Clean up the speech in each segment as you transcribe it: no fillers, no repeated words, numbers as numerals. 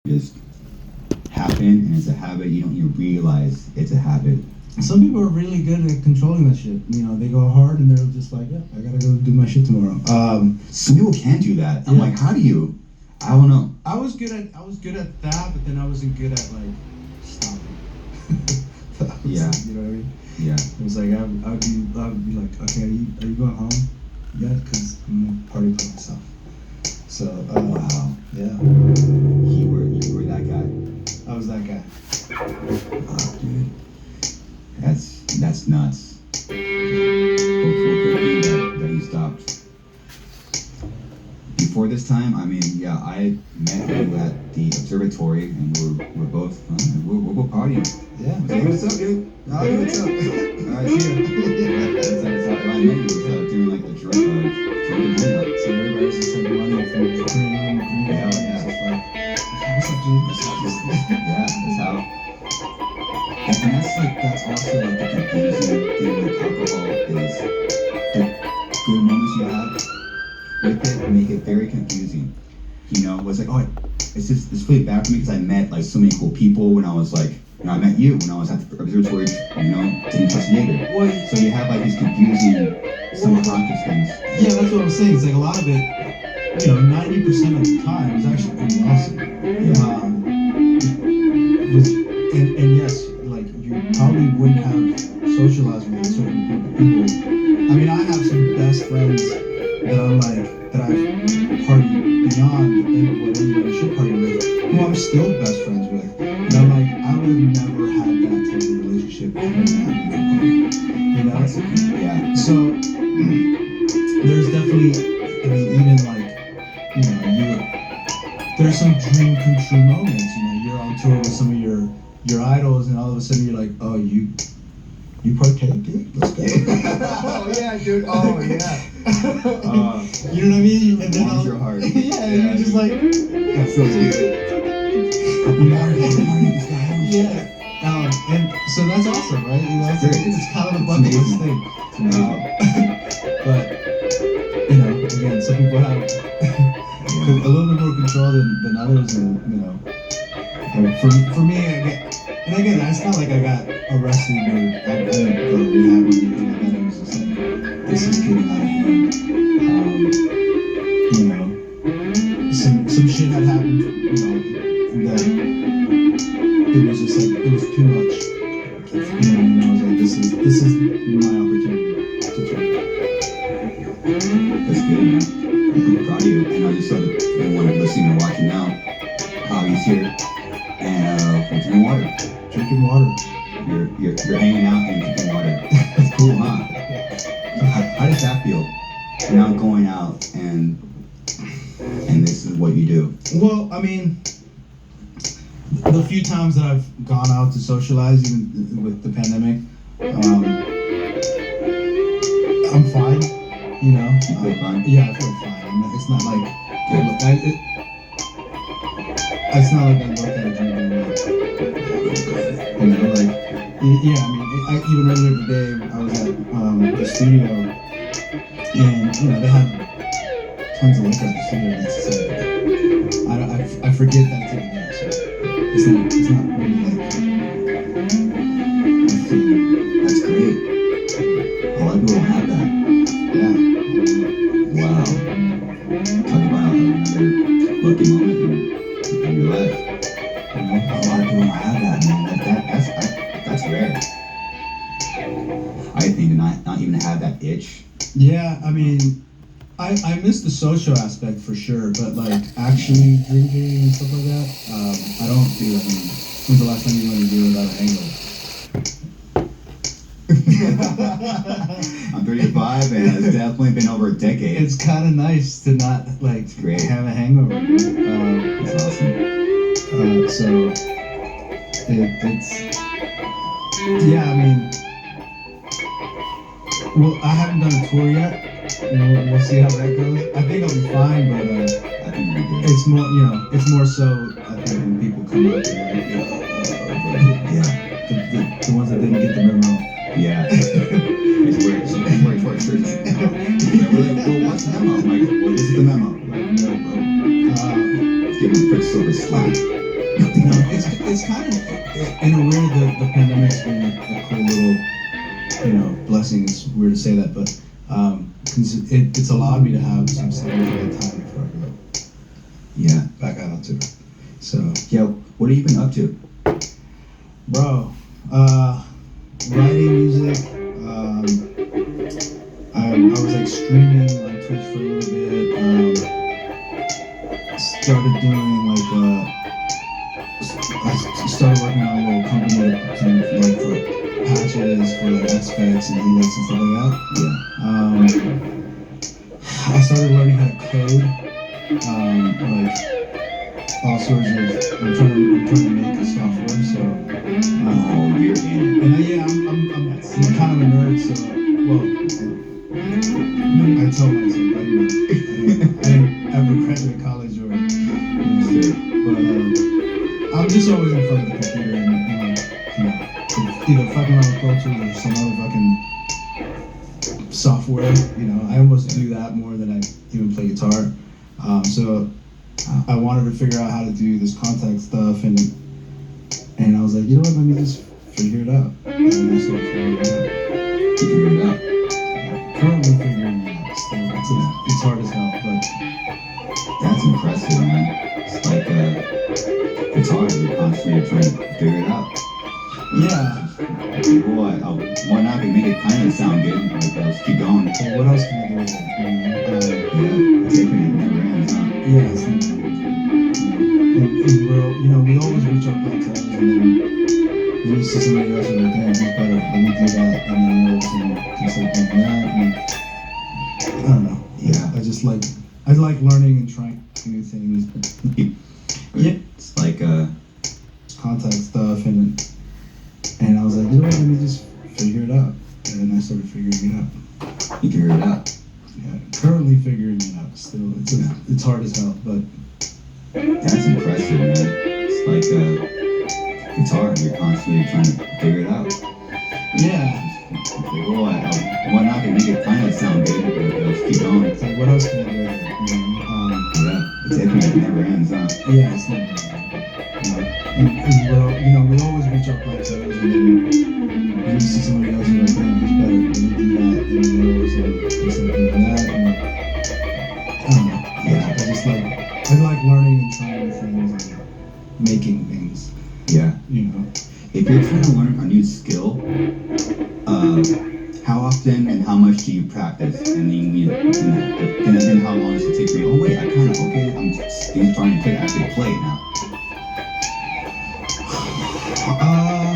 just happen, and it's a habit. You don't even realize it's a habit. Some people are really good at controlling that shit. You know, they go hard and they're just like, yeah, I gotta go do my shit tomorrow. Some people can do that. I'm like, how do you? I don't know. I was good at that, but then I wasn't good at like stopping. Yeah. You know what I mean? Yeah. It was like I'd be like, okay, are you going home? Yeah, because I'm gonna party by myself. So wow. Yeah. You were that guy. I was that guy. Oh, dude. That's nuts. What could be that you stopped? Before this time, I mean, yeah, I met you at the observatory, and we're both partying. Yeah. Hey, what's up, dude? Oh, hey, what's up? Alright, see ya. That's how I met you. Was doing like the drunken hangout. So everybody's just like running from the room. Yeah, yeah. It's like, what's up, dude? Yeah, that's how. And that's also like the confusing thing with alcohol is the good moments you have with it make it very confusing. You know, it's like, oh, it's really bad for me because I met like so many cool people when I was like, I met you when I was at the observatory, taking Schwarzenegger. Well, so you have like these confusing subconscious things. Yeah, that's what I'm saying. It's like a lot of it, 90% of the time is actually pretty awesome. And yes, like you probably wouldn't have socialized with a certain group of people. I mean, I have some best friends that I've partied beyond what anybody should party with, who I'm still best friends with. And I'm like, I would have never had that type of relationship had I not been from Yeah. So there's definitely, I mean, even like, there's some dream come true moments. You're on tour with some of your idols, and all of a sudden you're like, oh, you partake, dude? Let's go. Oh yeah, dude. Oh yeah. You know what I mean? And then warms your heart. Yeah, and you're just like, that feels good. Yeah. And so that's awesome, right? It's kind of a bucket list thing. But again, some people have a little bit more control than others, and for me, again, it's not like I got arrested or I didn't go to rehab or anything like that. It was just like, this is getting out of hand. Some shit had happened, that it was just like, it was too much. And I was like, this is my opportunity to change. That's good, man. I'm proud of you. And I just saw that everyone listening and watching now, Javi's here, and we're drinking water. Drinking water. You're hanging out and drinking water. That's cool, huh? How does that feel? Now going out and this is what you do. Well, I mean, the few times that I've gone out to socialize, even with the pandemic, I'm fine. You feel fine? Yeah, I feel fine. It's not like it's not like I look at a drink and I'm like, yeah. I mean, even earlier today, I was at the studio, and they have tons of liquor at the studio. And it's just like, I forget that it's even there. So it's not really like. That's great. A lot of people don't have that. Yeah. Wow. Talk about another lucky moment in your life. A lot of people don't have that, man. That's rare. I think to not even have that itch. Yeah, I mean, I miss the social aspect for sure, but like actually drinking and stuff like that, I don't do that. I mean, when's the last time you went to do without a hangover? I'm 35 and it's definitely been over a decade. It's kind of nice to not like have a hangover. That's awesome. So it's yeah. I mean, well, I haven't done a tour yet. We'll see how that goes. I think I'll be fine, but I think you'll be good. it's more, it's more so I think when people come up and the ones that didn't get the memo. Yeah. It's weird short shirts. Well, what's the memo? I'm like, well, this is the memo. Like, no, bro. Let's give him a quick silver slap. it's kind of in a weird. The pandemic's been a cool little, blessing. It's weird to say that, but 'cause it's allowed me to have some significant time before I go Yeah. back out to it. So Yeah. What have you been up to? bro, writing music. I was like streaming on Twitch for a little bit. Started doing like I started working on a little company like for patches for like aspects and helix and stuff like that. Yeah. I started learning how to code. Like all sorts of. I'm trying to make a software. So. You're in. And I'm kind of a nerd. So well. I tell myself I didn't ever graduate college or university, but I'm just always in front of the computer and either fucking around with Pro Tools or some other fucking software. I almost do that more than I even play guitar. So I wanted to figure out how to do this contact stuff, and I was like, you know what? Let me just figure it out. And I started figuring it out. You figured it out. Currently figuring it out. Still, it's hard as hell, but That's impressive, man. It's like guitar. You're constantly trying to figure it out. yeah. Boy, why not make it kind of sound good? Like, let's keep going. So what else can I do with it? Yeah, taping it never ends, huh? Yeah, it's not, and we always reach our plateaus, and then you see somebody else and like, damn, he's better. Let me do that, and then you also can start doing that. And I don't know. Yeah. I like learning and trying new things. Yeah. It's like Contact stuff, and I was like, you know what? Let me just figure it out, and I started figuring it out. you figured it out. Yeah, currently figuring it out. Still, it's hard as hell, but That's impressive, man. It's like guitar. You're constantly trying to figure it out. yeah. It's like, why not make it kind of sound good? Let's keep going. It's like, what else can I do with it? Yeah, the taping it never ends, huh? Yeah, it's not. And we always reach our plateaus, and then you see somebody else and you're like, damn, he's better. Let me do that, and then you always do something like that. And I don't know. Yeah. I like learning and trying new things and making things. Yeah. If you're trying to learn a new skill, how often and how much do you practice? And then how long does it take for you? Oh wait, I'm starting to actually play it now.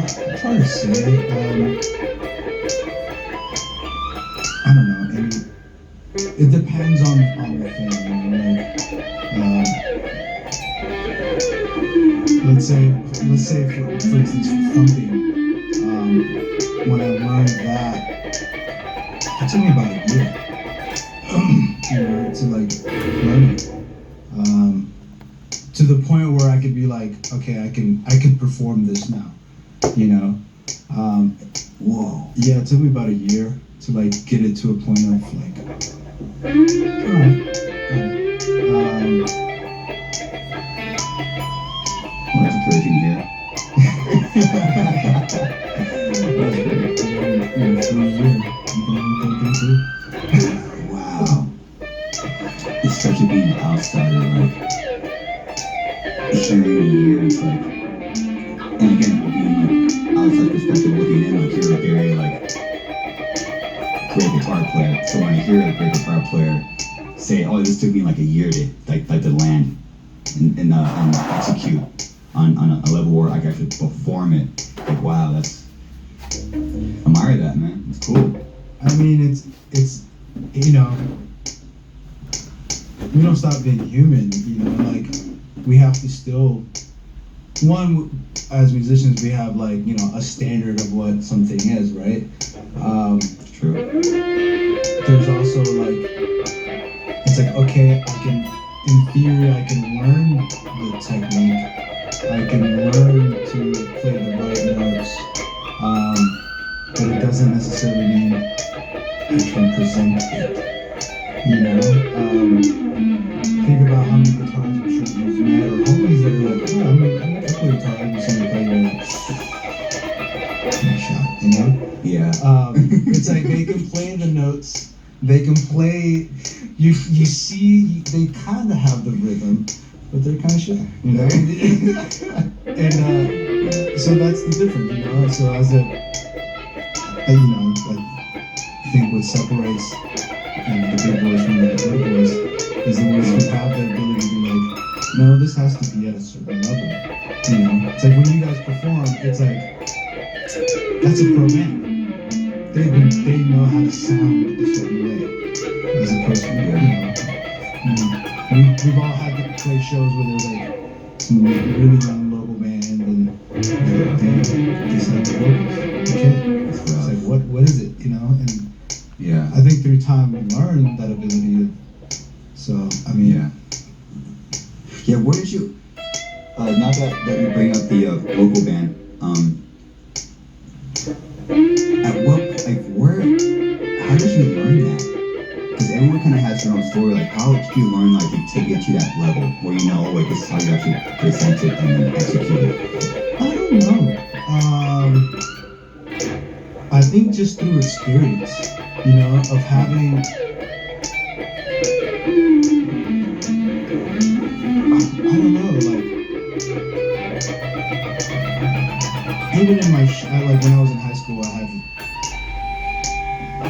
It's hard to say. I don't know. It depends on the thing. Let's say for instance thumping. When I learned that, it took me about a year. To like learn it. To the point where I could be like, okay, I can perform this now. Whoa. Yeah, it took me about a year to like get it to a point of like, alright. Well, that's encouraging here. Wow. Especially being an outsider, like hearing the years, like, and again, being like outside perspective, looking in, like you're a very like great guitar player. So when I hear a great guitar player say, "Oh, this took me like a year to to land and execute on a level where I can actually perform it," like, wow, that's admire that, man. It's cool. I mean, it's we don't stop being human. Like we have to still. One, as musicians, we have like a standard of what something is, right? True. There's also like it's like, okay, in theory I can learn the technique, I can learn to play the right notes, but it doesn't necessarily mean I can present it. Think about how many guitars I'm sure you've met, or homies that are like, oh, I play guitar every single Yeah. It's like they can play the notes, they can play. You see, they kind of have the rhythm, but they're kind of shy, you know. And so that's the difference, you know. So as you know, I think what separates the big boys from the little boys is the ones who have the ability to be like, no, this has to be at a certain level. You know, it's like when you guys perform, it's like that's a pro band. They know how to sound a certain way, as opposed to we've all had to play shows where there's like some really young local band and they sound the vocals. You can't. It's like what is it? You know, and yeah, I think through time we learn that ability. So I mean, yeah. Where did you? Now that you bring up the local band, at what, like, where, how did you learn that? Because everyone kind of has their own story. Like, how did you learn, like, to get to that level where you know, like, this is how you actually present it and then execute it? I don't know. I think just through experience, you know, of having. I don't know, like. Even in my, like when I was in high school, I had,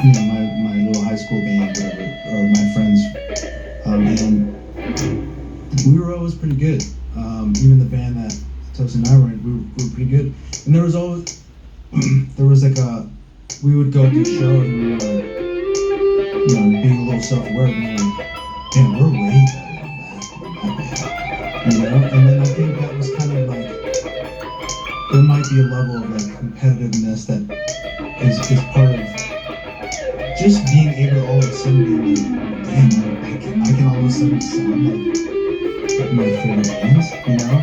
you know, my little high school band, whatever, or my friends, and we were always pretty good. Even the band that Toast and I were in, we were pretty good. And there was always, there was like we would go to shows and we were like, you know, being a little self-aware, and we were like, damn, we're way better than that band, you know? And then I think that was kind of like, there might be a level of like competitiveness that is part of just being able to all of a sudden be like, damn, I can all of a sudden sound like my favorite bands, you know?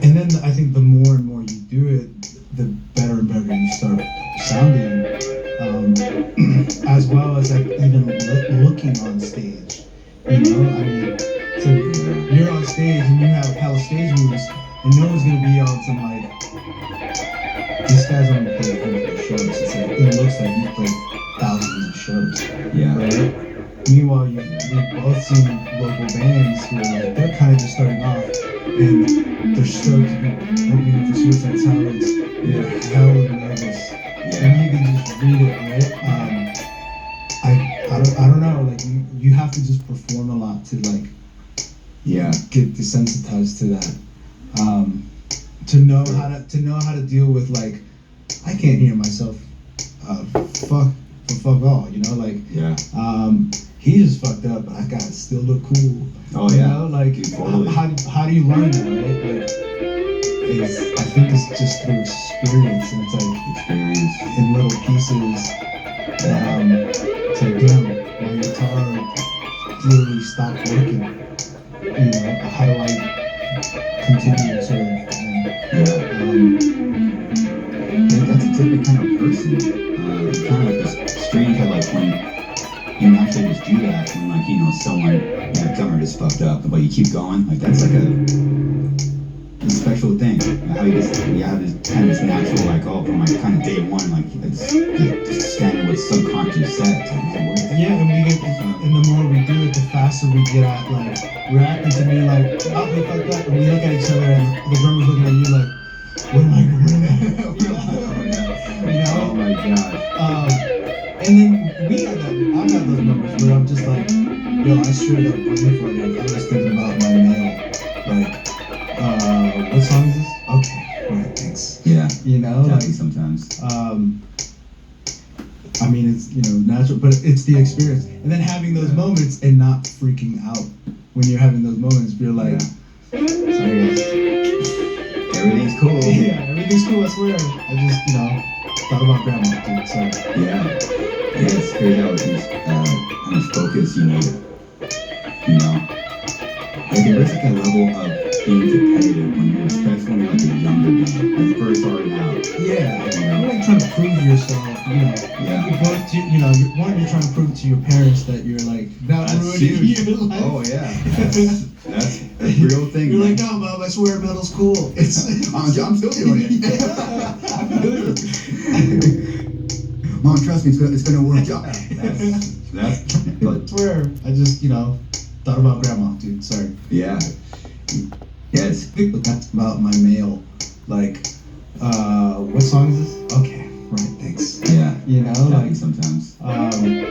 And then I think the more and more you do it, the better and better you start sounding, as well as like even looking on stage, you know? I mean, so you're on stage and you have hella stage moves, and no one's gonna be on some like, this guy's only played a handful of shows. It's like, it looks like you've played thousands of shows. Yeah. Right? Meanwhile, we've both seen local bands who are like, they're kind of just starting off, and they're stoked to be opening for Suicide Silence. They're hella nervous. And you can just read it, right? I don't know, like you have to just perform a lot to like get desensitized to that. To know how to deal with like, I can't hear myself fuck all, you know, like he just fucked up, but I gotta still look cool. Oh you yeah. know? Like totally. how do you learn that, right? Like I think it's just through experience, and it's like Experience in little pieces. It's like, damn, my guitar literally stopped working. You know, how do I continue sort of? that's a different kind of person. Kind of like this strange how like when you naturally just do that when like, you know, someone, your drummer just fucked up, but you keep going, like that's like a special thing. How you have this kind of this natural like, oh, from like kind of day one, like it's just standing with subconscious set. It's like, man, what is that? Yeah, and the more we do it, the faster we get at like reacting to me like, oh, we fucked up, and we look at each other, and the drummer's looking at you like, what am I doing? You know? Oh my god. And then I've had those moments where I'm just like, yo, I straight up brain farted. I was thinking about my mail. Like, what song is this? Okay, alright, thanks. Yeah. You know, like like sometimes. I mean, it's, you know, natural, but it's the experience. And then having those moments and not freaking out when you're having those moments, you're like, sorry guys. Everything's cool. Yeah, everything's cool, I swear. I just, you know, thought about grandma, dude, so. Yeah, it's crazy how much focus you need. You know? Like there is like a level of being competitive when you're, especially when you're like a younger band, like first starting out. Yeah, you know? you're like trying to prove yourself, you know. Yeah. You're both, you know, you're trying to prove to your parents that you're like not ruining your life. Oh yeah, real thing. You're man. like, no, Mom, I swear metal's cool. It's I'm still doing it. Mom, trust me, it's gonna work out. That's I swear. I just, thought about grandma, dude. Sorry. yeah. Yes. But that's about my mail. Like, what song is this? Okay, right, thanks. Yeah. Like, sometimes. I mean,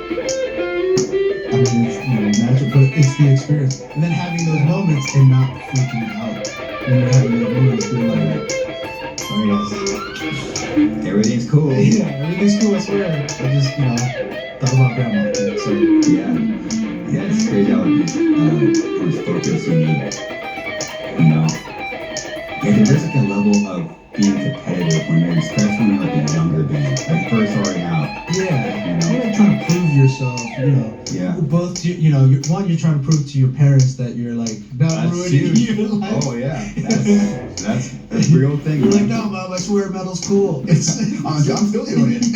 it's natural, but it's the experience. And then having those moments and not freaking out. When you're having those moments, you're like, sorry guys. Everything's cool. Yeah, everything's cool, I swear. I just, thought about grandma, dude. So, Yeah. Yeah, it's crazy how much focus you need. Yeah, there's like a level of being competitive when you're, especially when you're like a younger band, like first starting out. Yeah, you're trying to prove yourself, Yeah. Both, you're trying to prove to your parents that you're like not That's ruining huge. your life. Oh yeah, that's a real thing. You're like, no, Mom, I swear metal's cool. I'm still doing it.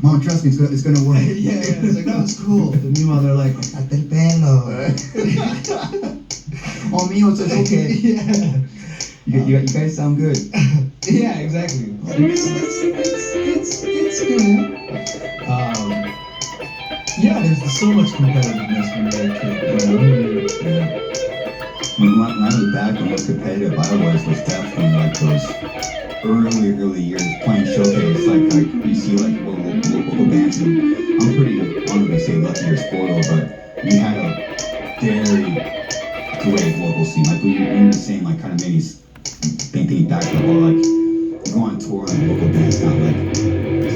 Mom, trust me, it's gonna work. Yeah, it's like, no, it's cool. But meanwhile, they're like, cortate el pelo. Oh, mío, it's okay. Yeah. You guys sound good. Yeah, exactly. It's good. Yeah, there's so much competitiveness when you're a kid. Yeah. When I was back, the most competitive I was definitely like those early years playing showcase. Like you see like local bands, and I'm pretty, I don't know if say lucky or spoiled, but we had a very great local scene. Like we were saying, like kind of many thinking back to the whole like go on tour and local bands not like.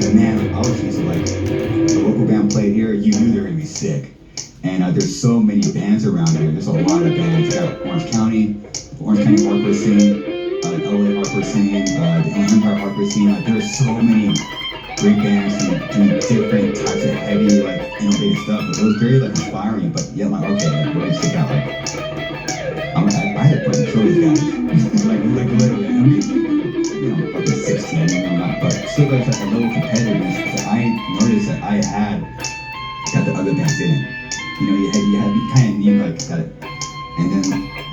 So man, I was used to like the local band played here, you knew they were gonna be sick. And there's so many bands around here. There's a lot of bands. You got Orange County hardcore scene, LA hardcore scene, the Empire hardcore scene. Like there's so many great bands doing different types of heavy, like innovative stuff. But it was very like inspiring. But yet, like okay, like we're gonna stick out. Like I had to fucking show these guys. like literally. I mean, up to 16, but still there's like a little competitiveness that I noticed that I had that the other bands didn't. You kind of need like that, and then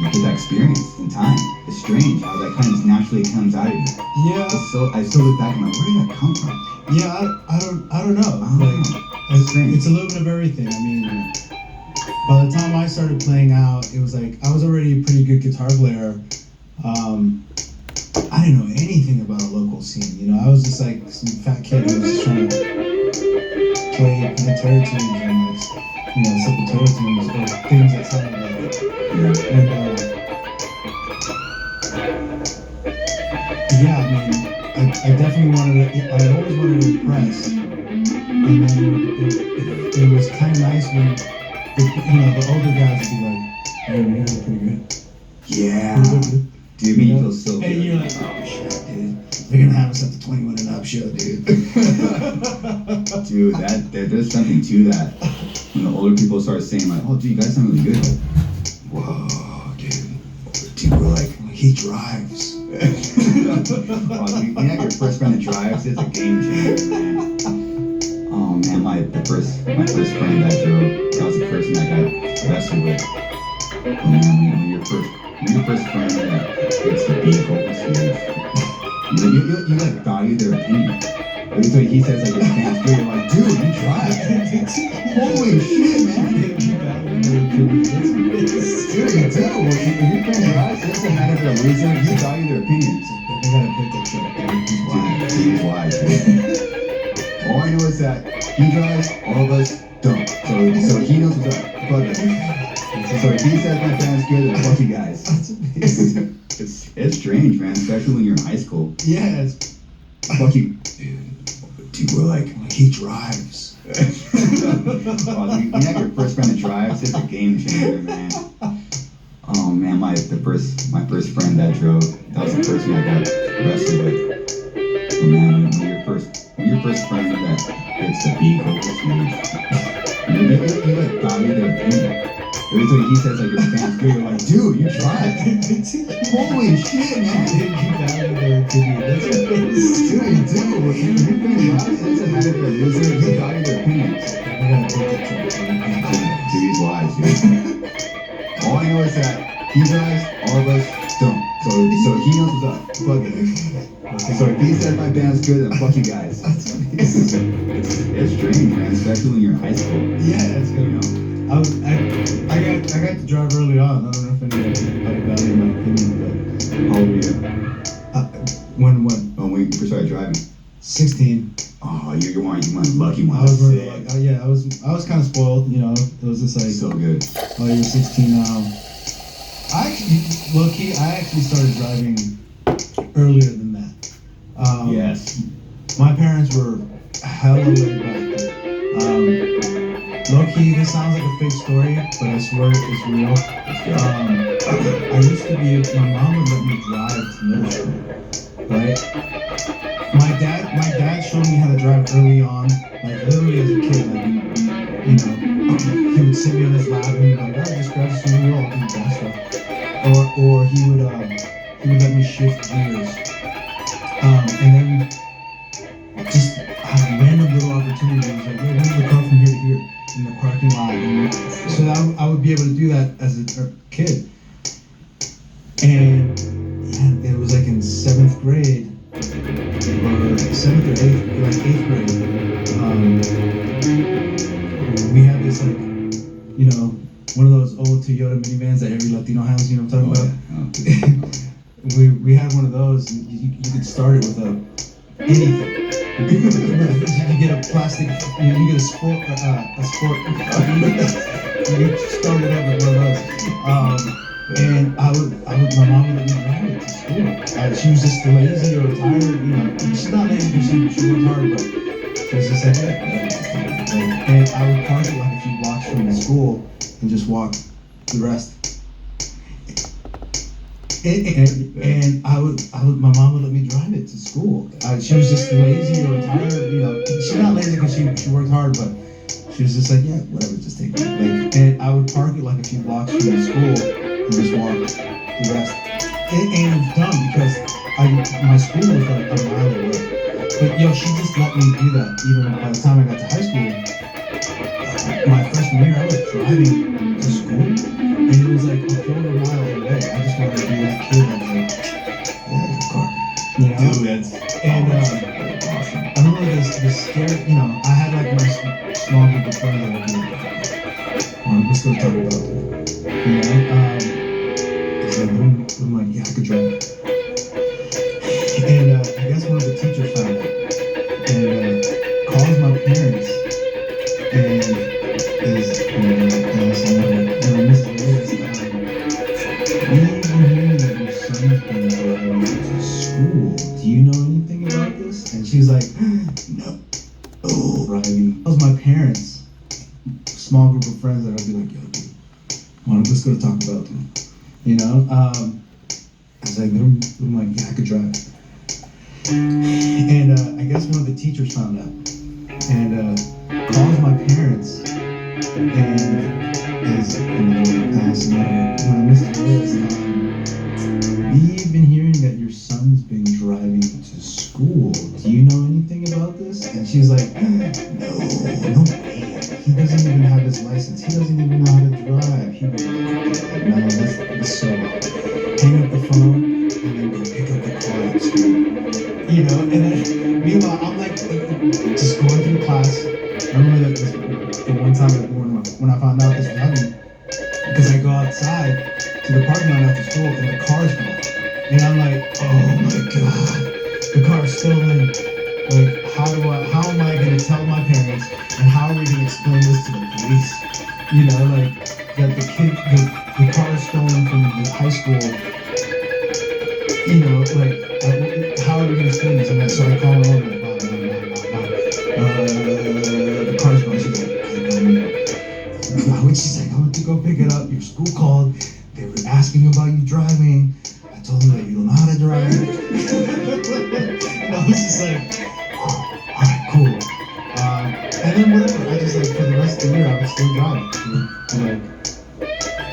you get that experience in time. It's strange how that kind of just naturally comes out of you. Yeah. I still look back and I'm like, where did that come from? Yeah, I don't know. It's strange. It's a little bit of everything. I mean, by the time I started playing out, it was like I was already a pretty good guitar player. I didn't know anything about a local scene. I was just like some fat kid who was just trying to play terror tunes and like, simple terror tunes or things that sounded like it. Yeah. And yeah, I mean, I definitely I always wanted to impress, and then it was kind of nice when the older guys would be like, "Hey, man, you're pretty good." Yeah. Pretty good, Dude, you feel so good. and you're like, "Oh shit, dude, they're gonna have us at the 21 and up show, dude." Dude, there's something to that. When the older people start saying like, "Oh, dude, you guys sound really good." Like, whoa, dude, we're like, he drives. oh, dude, you have your first friend that drives. It's a game changer, man. Oh man, my first friend that drove, that was the person that got arrested with. Oh man, when your first friend that gets the vehicle, it's huge. You like value their opinion. So he says like your fans good, you're like, dude, you drive. Holy shit, man. You value their opinion. Dude, you do. If your friend drives, it doesn't matter if they're a loser, you value their opinions. They gotta pick that truck. He's wise. All I know is that he drives, all of us don't. So he knows what's up. Fuck it. So if he says my fan's good, then fuck you guys. It's strange, man, especially when you're in high school. Yeah, it's Fuck you. Dude, we're like, he drives. oh, you have your first friend that drives, it's a game changer, man. Oh man, my first friend that drove, that was the person I got arrested with. Oh man, when your first friend that gets the vehicle, it's huge. You like value their opinion. Every time he says like your fans good, you're like, dude, you drive. Holy shit, man. You value their opinion. That's what it is. Dude, you do. If your friend drives, it doesn't matter if they're a loser, you value their opinions. I gotta pick that truck. Dude, he's wise, dude. All I know is that he drives, all of us don't. So he knows what's up. Fuck it. So if he says my band's good, then fuck you guys. It's strange, man, especially when you're in high school. Yeah, it's good. You know? I got to drive early on. I don't know if anybody valued my opinion, How old were you? but when Oh, when you first started driving? 16, Oh, you weren't lucky one. I was really like, yeah, I was kind of spoiled. You know, it was just like, So good. oh, you're 16 now. I actually started driving earlier than that. Yes. My parents were hella laid back. Low key, this sounds like a fake story, but I swear it's real. I used to be, my mom would let me drive to middle school, right? My dad showed me how to drive early on, like literally as a kid. Like, he would sit me on his lap and be like, oh, just grab the steering wheel, I'll do that stuff. Or he would let me shift gears. And then just have random little opportunities, like, hey, move the car from here to here in the parking lot. And so that I would be able to do that as a kid. And yeah, it was like in 7th grade, or 7th or 8th grade, we had this, like, one of those old Toyota minivans that every Latino has, you know what I'm talking about? Yeah. we had one of those, and you could start it with anything. You get a plastic, you get a sport, you start it up with one of those. And my mom would let me drive it to school. She was just lazy or tired, she's not lazy because she worked hard, but she was just like, yeah. And I would park it like a few blocks from the school and just walk the rest. And my mom would let me drive it to school. She was just lazy or tired, She's not lazy because she worked hard, but she was just like, yeah, whatever, just take it. And I would park it like a few blocks from the school and just walk the rest. And it was dumb because my school was like a mile away. But she just let me do that. Even by the time I got to high school, my freshman year, I was driving to school, and it was like a quarter mile away. I just wanted to be that kid that was like, yeah, the car, Dude, that's And awesome. I remember this scary, I had like my small group of friends that would be like, let's go talk about it. I'm like, yeah, I could drive. And I guess one of the teachers found it and calls my parents and is, Mr. Reyes, we've been hearing that your son's been driving to school. Do you know anything about this? And she's like, no. Oh, driving. That was my parents, small group of friends that I'd be like, yo, dude, let's go to talk about them. I was like, I'm like, yeah, I could drive. And I guess one of the teachers found out and calls my parents and is, Mr. Reyes, we've been hearing that your son's been driving to school. Do you know anything about this? And she's like, no way. He doesn't even have his license. He doesn't even know how to drive. He was like, no, that's so wrong. Hang up the phone and then go pick up the car at school. And then meanwhile I'm like just going through class. I remember that the one time when I found out this was happening, because I go outside to the parking lot after school and the car's gone. And I'm like, oh my god, the car's stolen. Like, how am I gonna tell my parents, and how are we gonna explain this to the police? That the car is stolen from the high school. How are we gonna explain this? And so I call her over, like, Mom, the car's gone. She's like, I don't know. She's like, I went to go pick it up. Your school called. They were asking about you driving. I told them that you don't know how to drive. And I was just like, alright, cool. And then whatever, I just for the rest of the year I would still drive.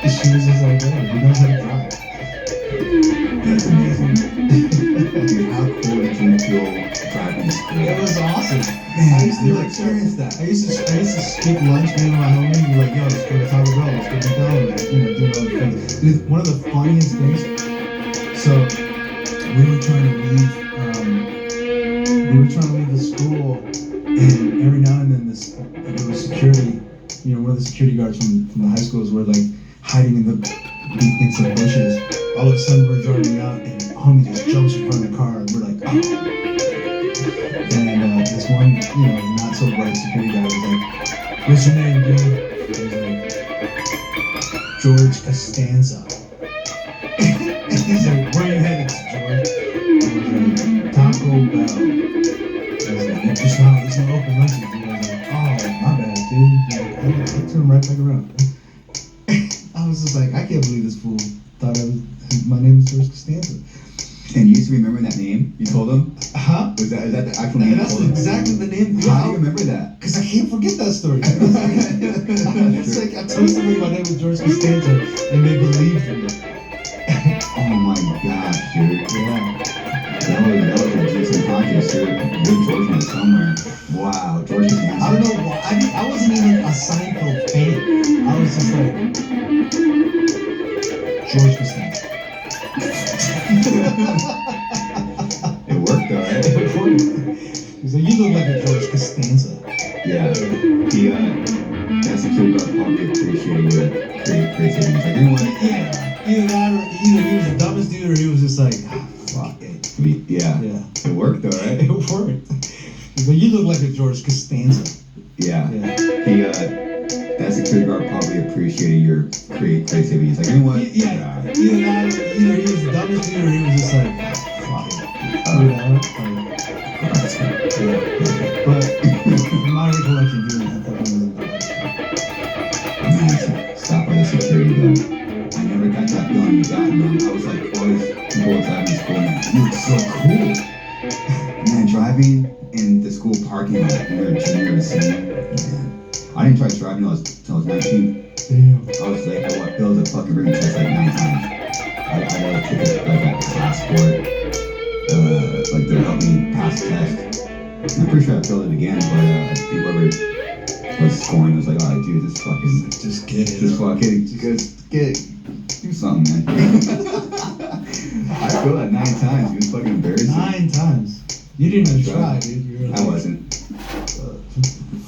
She was just like, yeah, he knows how to drive. That's amazing. Dude, how cool did you feel driving to school? It was awesome. Man, I used to you like experienced that. I used to skip lunch, me and my homies, and be like, yo, let's go to Taco Bell, let's go to McDonald's, doing all the things. Dude, one of the funniest things. So we were trying to leave. The school, and every now and then there was security. One of the security guards from the high schools were like hiding in some bushes. All of a sudden, we're driving out, and homie just jumps in front of the car, and we're like, oh. And this one, not so bright security guy was like, "What's your name, dude?" He was like, "George Costanza." And he's like, "Where are you headed to, George?" I was like, "Taco Bell." I was like, "It's not open lunches." Dude. I was like, "Oh, my bad, dude." I turned right back around. I was just like, I can't believe this fool thought my name was George Costanza. And you used to remember that name? You told him? Huh? Is that the actual name? That's exactly the name. How do you remember that? Because I can't forget that story. It's like I told somebody my name was George Costanza, and they believed me. Oh my gosh, dude. Yeah. That was a decent contest, dude. Big George went somewhere. Wow, George Costanza. I don't know why. I wasn't even a Seinfeld fan. I was just like, George Costanza. It worked though, right? It worked. He's like, "You look like a George Costanza." Yeah. That security guard probably appreciated your creativity. He's like, anyone? Yeah. Either that or he was the dumbest dude or he was just like, fuck it. Yeah. It worked though, right? It worked. He's like, "You look like a George Costanza." Yeah. That security guard probably appreciated your creativity. He's like, anyone? Yeah. Either that or he was the dumbest dude or he was just like, fuck it. But from my recollection, dude, I thought it was Man, stop by the security guard. I never got that feeling you got, man. I was like, always people driving to school, man. You look so cool. Man, driving in the school parking lot when we were junior or senior, man. I didn't try driving until I was 19. Damn. I was like, I failed the fucking written test like 9 times. I got a ticket like a class sport, like to help me pass the test. I'm pretty sure I failed it again, but I think whoever was scoring was like, alright, dude, Just get it. just fucking, just get it. Do something, man. I failed that 9 times, dude. It's fucking embarrassing. 9 times. You didn't even try, dude. You were like, I wasn't.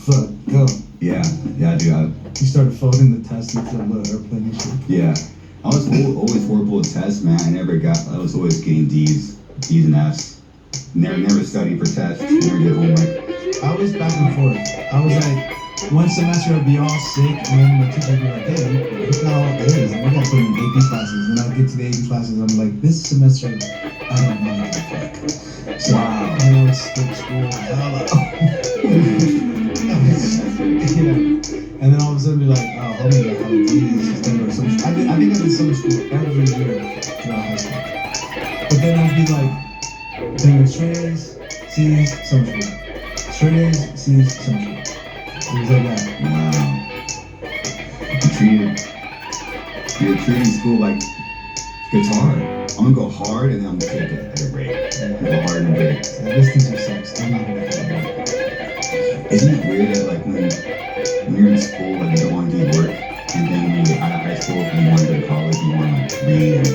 Fuck, go. Yeah, dude. You started folding the test into a little airplane and shit. Yeah. I was always horrible at tests, man. I was always getting D's and F's. Never studying for tests, never did homework. I was back and forth. I was like, one semester I'd be all sick, and then my teacher would be like, "Hey, you got all A's, and we got to put in AP classes." And I'd get to the AP classes, I'm like, "This semester, I don't want to fuck." So, Wow. And I would skip school. And then all of a sudden be like, "Oh, homie, I have a D." I think I did summer school every year throughout high school. But then I'd be like, doing straight A's, C's, summer school. Straight A's, C's, summer school. It was like that. Wow. You're treating school like guitar. I'm gonna go hard and then I'm gonna take a break. I'm gonna go hard and break. This teacher sucks. I'm not gonna take a break. Isn't it weird that like when you're in school, like you don't want to do work, and then when you get out of high school, you want to go to college, you want to read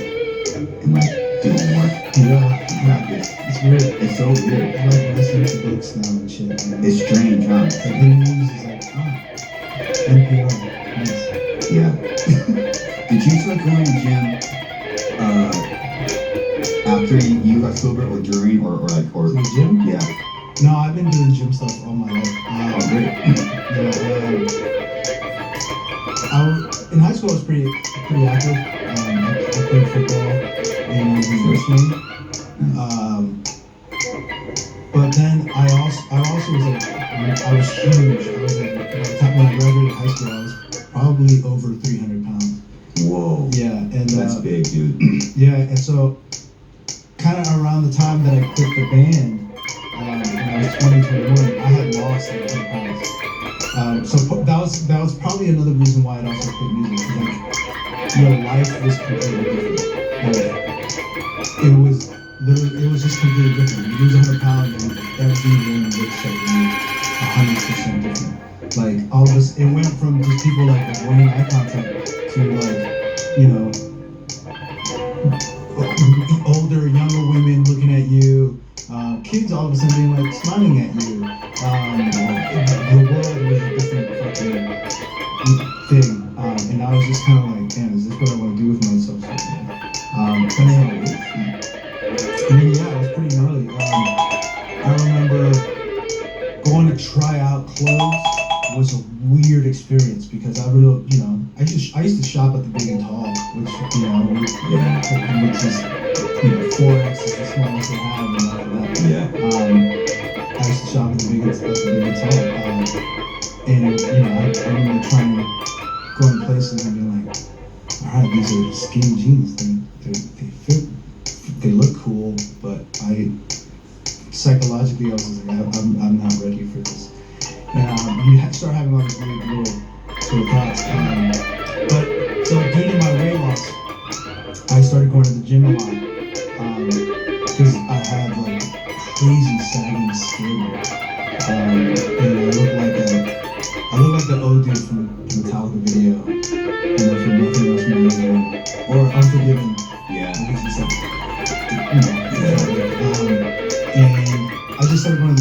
and like do homework. Yeah. Practice. It's weird. It's so weird. I like listening to books now and shit. It's strange, huh? Like the news is like, oh, NPR. Nice. Yeah. Did you start going to the gym after you got sober or during or To the gym? yeah. No, I've been doing gym stuff all my life. Oh great. In high school I was pretty active. I played football and wrestling. But then I also was like, I was huge. I was like, by the time when I graduated high school, I was probably over 300 pounds. Whoa. Yeah, and That's big, dude. yeah, and so kind of around the time that I quit the band, when I was 21, I had lost like 10 pounds. So that was probably another reason why I also quit music. Like, your life was completely different. Like, literally, it was just completely different. You lose 100 pounds, and every woman looks at you 100% different. Like all of us, it went from just people like avoiding eye contact to like, you know, older, younger women looking at you. Kids all of a sudden being like smiling at you. The world was a different fucking thing, and I was just kind of like, damn, is this what I want to do with myself? But anyways, I mean, yeah, it was pretty gnarly. I remember going to try out clothes was a weird experience because I really, you know, I used to shop at the Big and Tall, which, you know, which is, you know, 4X is the smallest they have and all of that. Yeah. I used to shop at the Big and Tall, and, you know, I remember trying to go in places and being like, all right, these are skinny jeans. They fit, they look cool, but psychologically I was just like, I'm not ready for this. And you start having all these weird little sort of thoughts. But so due to my weight loss, I started going to the gym a lot because I had like crazy sagging skin. And I look like the old dude from the Metallica video. You know, from Nothing Else Matters or Unforgiven. Yeah. And I just started going to